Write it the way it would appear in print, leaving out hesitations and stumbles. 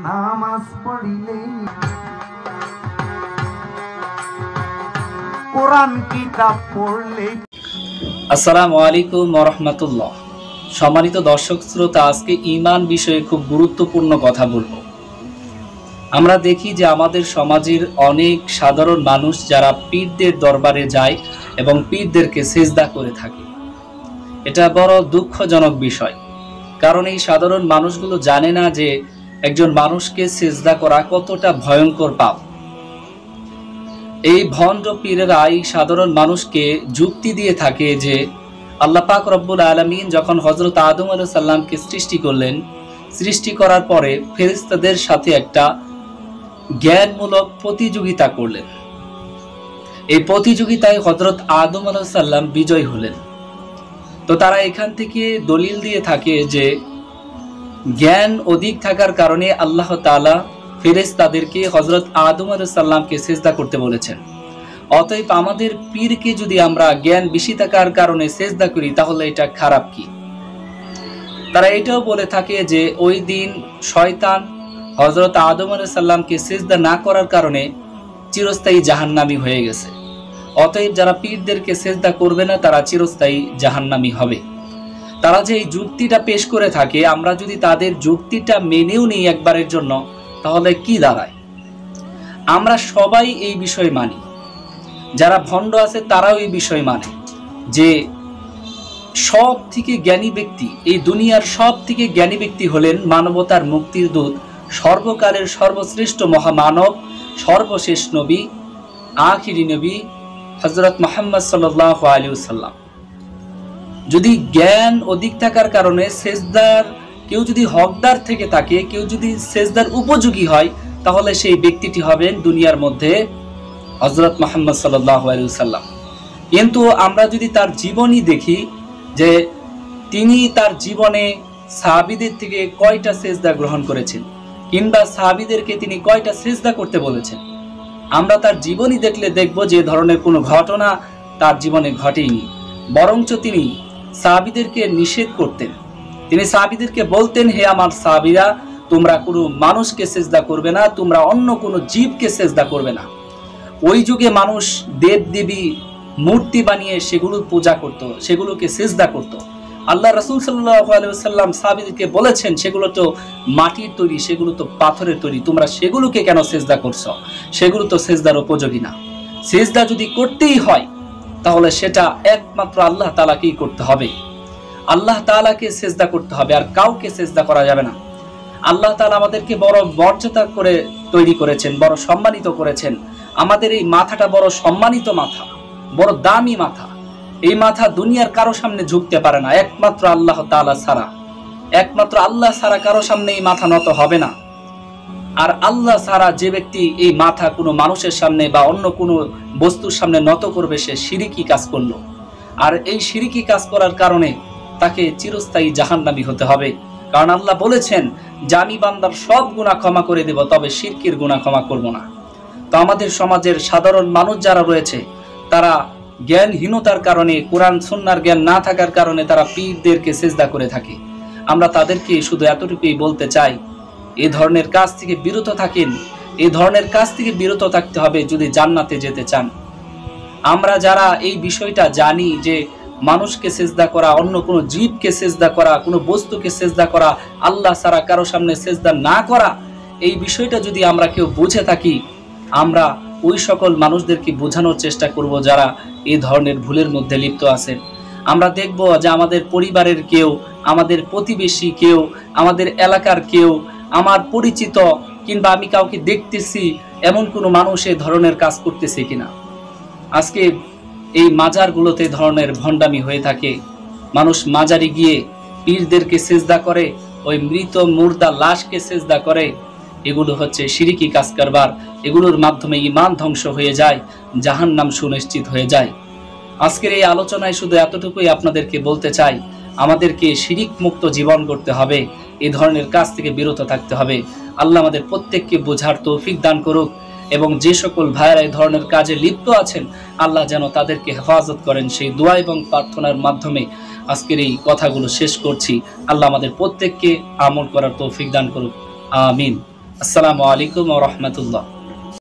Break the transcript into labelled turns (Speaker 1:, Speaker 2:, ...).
Speaker 1: নামাজ পড়িলে কোরআন কিতাব পড়লে।
Speaker 2: আসসালামু আলাইকুম ওয়া রাহমাতুল্লাহ। সম্মানিত দর্শক শ্রোতা, আজকে ঈমান বিষয়ে খুব গুরুত্বপূর্ণ কথা বলবো। আমরা দেখি যে আমাদের সমাজের অনেক সাধারণ মানুষ যারা পীরদের দরবারে যায় এবং পীরদেরকে সিজদা করে থাকে। এটা বড় দুঃখজনক বিষয়, কারণ এই সাধারণ মানুষগুলো জানে না যে একজন মানুষকে সিজদা করা কতটা ভয়ঙ্কর পাপ। এই ভণ্ড পীরেরা এই সাধারণ মানুষকে যুক্তি দিয়ে থাকে যে আল্লাহ পাক রব্বুল আলামিন যখন হযরত আদম আলাইহিস সালামকে সৃষ্টি করলেন, সৃষ্টি করার পরে ফেরেশতাদের সাথে একটা জ্ঞানমূলক প্রতিযোগিতা করলেন। এই প্রতিযোগিতায় হযরত আদম আলাইহিস সালাম বিজয় হলেন। তো তারা এখান থেকে দলিল দিয়ে থাকে যে জ্ঞান অধিক থাকার কারণে আল্লাহ তাআলা ফেরেশতাদেরকে হযরত আদম আলাইহিস সালামকে সিজদা করতে বলেছেন। অতএব আমাদের পীরকে যদি আমরা জ্ঞান বেশি থাকার কারণে সিজদা করি তাহলে এটা খারাপ কি? তারা এটাও বলে থাকে যে ওই দিন শয়তান হযরত আদম আলাইহিস সালামকে সিজদা না করার কারণে চিরস্থায়ী জাহান্নামী হয়ে গেছে। অতএব যারা পীরদেরকে সিজদা করবে না তারা চিরস্থায়ী জাহান্নামী হবে। তারা যে এই যুক্তিটা পেশ করে থাকে, আমরা যদি তাদের যুক্তিটা মেনেও নিই একবারের জন্য, তাহলে কি দাঁড়ায়? আমরা সবাই এই বিষয় মানি, যারা ভণ্ড আছে তারাও এই বিষয় মানে যে সব থেকে জ্ঞানী ব্যক্তি, এই দুনিয়ার সব থেকে জ্ঞানী ব্যক্তি হলেন মানবতার মুক্তির দূত, সর্বকালের সর্বশ্রেষ্ঠ মহামানব, সর্বশেষ নবী, আখিরি নবী হযরত মুহাম্মদ সাল্লাল্লাহু আলাইহি ওয়াসাল্লাম। যদি জ্ঞান অধিক থাকার কারণে সেজদার কেউ যদি হকদার থেকে থাকে, কেউ যদি সেজদার উপযোগী হয়, তাহলে সেই ব্যক্তিটি হবেন দুনিয়ার মধ্যে হযরত মুহাম্মদ সাল্লাল্লাহু আলাইহি ওয়াসাল্লাম। কিন্তু আমরা যদি তার জীবনী দেখি যে তিনি তার জীবনে সাহাবীদের থেকে কয়টা সেজদা গ্রহণ করেছেন, কিংবা সাহাবীদেরকে তিনি কয়টা সেজদা করতে বলেছেন, আমরা তার জীবনী দেখলে দেখব যে ধরনের কোনো ঘটনা তার জীবনে ঘটেনি। বরঞ্চ তিনি সাহাবীদেরকে নিষেধ করতেন। তিনি সাহাবীদেরকে বলতেন, হে আমার সাহাবীরা, তোমরা কোনো মানুষকে সেজদা করবে না, তোমরা অন্য কোনো জীবকে সেজদা করবে না। ওই যুগে মানুষ দেব দেবী মূর্তি বানিয়ে সেগুলোর পূজা করত, সেগুলোকে সেজদা করত। আল্লাহ রাসূল সাল্লাল্লাহু আলাইহি ওয়াসাল্লাম সাহাবীদেরকে বলেছেন, সেগুলো তো মাটির তৈরি, সেগুলো তো পাথরের তৈরি, তোমরা সেগুলোকে কেন সেজদা করছো? সেগুলো তো সেজদার উপযোগী না। সেজদা যদি করতেই হয় তাহলে সেটা একমাত্র আল্লাহ তাআলাকেই করতে হবে। আল্লাহ তাআলাকে সেজদা করতে হবে, আর কাউকে সেজদা করা যাবে না। আল্লাহ তাআলা আমাদেরকে বড় মর্যাদা করে তৈরি করেছেন, বড় সম্মানিত করেছেন। আমাদের এই মাথাটা বড় সম্মানিত মাথা, বড় দামি মাথা। এই মাথা দুনিয়ার কারো সামনে ঝুঁকতে পারে না, একমাত্র আল্লাহ তাআলা ছাড়া। একমাত্র আল্লাহ ছাড়া কারো সামনে এই মাথা নত হবে না। আর আল্লাহ ছাড়া যে ব্যক্তি এই মাথা কোনো মানুষের সামনে বা অন্য কোনো বস্তুর সামনে নত করবে, সে শিরকি কাজ করলো। আর এই শিরকি কাজ করার কারণে তাকে চিরস্থায়ী জাহান্নামী হতে হবে। কারণ আল্লাহ বলেছেন যে আমি বান্দার সব গুনাহ ক্ষমা করে দেব, তবে শিরকের গুনাহ ক্ষমা করব না। তো আমাদের সমাজের সাধারণ মানুষ যারা রয়েছে, তারা জ্ঞানহীনতার কারণে, কোরআন সুন্নাহর জ্ঞান না থাকার কারণে তারা পীরদেরকে সিজদা করে থাকে। আমরা তাদেরকে শুধু এতটুকুই বলতে চাই, এই ধরনের কাজ থেকে বিরত থাকেন। এই ধরনের কাজ থেকে বিরত থাকতে হবে যদি জান্নাতে যেতে চান। আমরা যারা এই বিষয়টা জানি যে মানুষকে সিজদা করা, অন্য কোনো জীবকে সিজদা করা, কোনো বস্তুকে সিজদা করা, আল্লাহ ছাড়া কারো সামনে সিজদা না করা, এই বিষয়টা যদি আমরা কেউ বুঝে থাকি, আমরা ওই সকল মানুষদেরকে বোঝানোর চেষ্টা করব যারা এই ধরনের ভুলের মধ্যে লিপ্ত আছেন। আমরা দেখব যে আমাদের পরিবারের কেউ, আমাদের প্রতিবেশী কেউ, আমাদের এলাকার কেউ, আমার পরিচিত কিংবা আমি কাউকে দেখতেছি এমন কোনো মানুষ এই ধরনের কাজ করতেছে কিনা। আজকে এই মাজারগুলোতে এই ধরনের ভণ্ডামি হয়ে থাকে। মানুষ মাজারে গিয়ে পীরদেরকে সিজদা করে, ওই মৃত মুর্দা লাশকে সিজদা করে। এগুলো হচ্ছে শিরকি কাজ কারবার। এগুলোর মাধ্যমে ঈমান ধ্বংস হয়ে যায়, জাহান্নাম সুনিশ্চিত হয়ে যায়। আজকের এই আলোচনায় শুধু এতটুকুই আপনাদেরকে বলতে চাই, আমাদেরকে শিরিক মুক্ত জীবন করতে হবে, এই ধরনের কাজ থেকে বিরত থাকতে হবে। আল্লাহ আমাদের প্রত্যেককে বোঝার তৌফিক দান করুক, এবং যে সকল ভাইয়েরা এই ধরনের কাজে লিপ্ত আছেন, আল্লাহ যেন তাদেরকে হেফাজত করেন। সেই দোয়া এবং প্রার্থনার মাধ্যমে আজকের এই কথাগুলো শেষ করছি। আল্লাহ আমাদের প্রত্যেককে আমল করার তৌফিক দান করুক। আমিন। আসসালামু আলাইকুম ওয়া রাহমাতুল্লাহ।